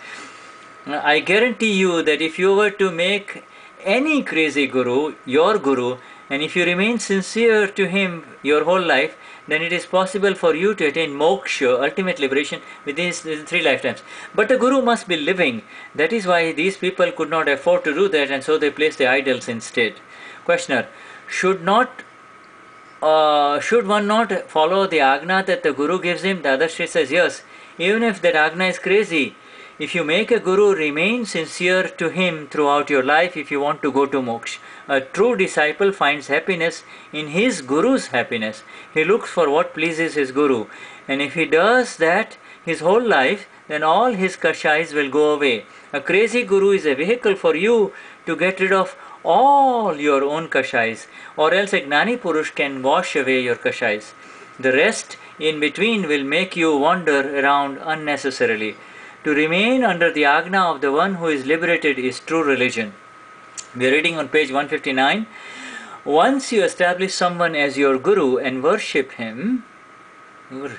I guarantee you that if you were to make any crazy guru your guru, and if you remain sincere to him your whole life, then it is possible for you to attain moksha, ultimate liberation, within 3 lifetimes. But the guru must be living. That is why these people could not afford to do that, and so they placed the idols instead. Questioner: should one not follow the agna that the guru gives him? Dadashri says yes, even if that agna is crazy. If you make a guru, remain sincere to him throughout your life if you want to go to moksha. A true disciple finds happiness in his guru's happiness. He looks for what pleases his guru, and if he does that his whole life, then all his kashais will go away. A crazy guru is a vehicle for you to get rid of all your own kashais, or else a Gnani Purush can wash away your kashais. The rest in between will make you wander around unnecessarily. To remain under the agna of the one who is liberated is true religion. We are reading on page 159. Once you establish someone as your guru and worship him, what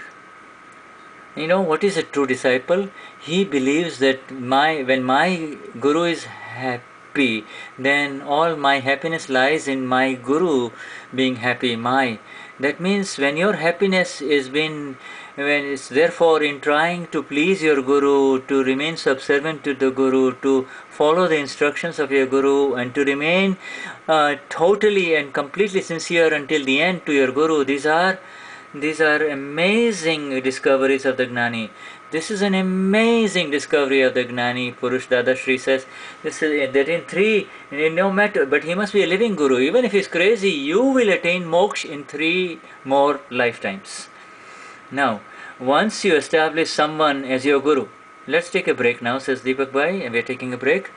is a true disciple? He believes that when my guru is happy, then all my happiness lies in my guru being happy. That means when your happiness is being when it's therefore in trying to please your Guru, to remain subservient to the Guru, to follow the instructions of your Guru, and to remain totally and completely sincere until the end to your Guru, these are amazing discoveries of the Gnani. This is an amazing discovery of the Gnani. Purush Dadashri says this is, that in three, no matter, but he must be a living Guru. Even if he's crazy, you will attain moksha in 3 more lifetimes. Now, once you establish someone as your Guru, let's take a break now, says Deepak Bhai, and we're taking a break.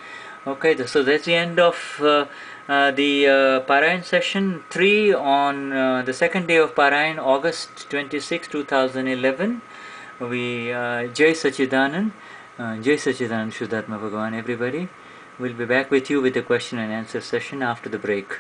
Okay, so that's the end of the Parayan session 3 on the second day of Parayan, August 26, 2011. We Jai Sachidanand, Vishuddhatma Bhagavan, everybody. We'll be back with you with the question and answer session after the break.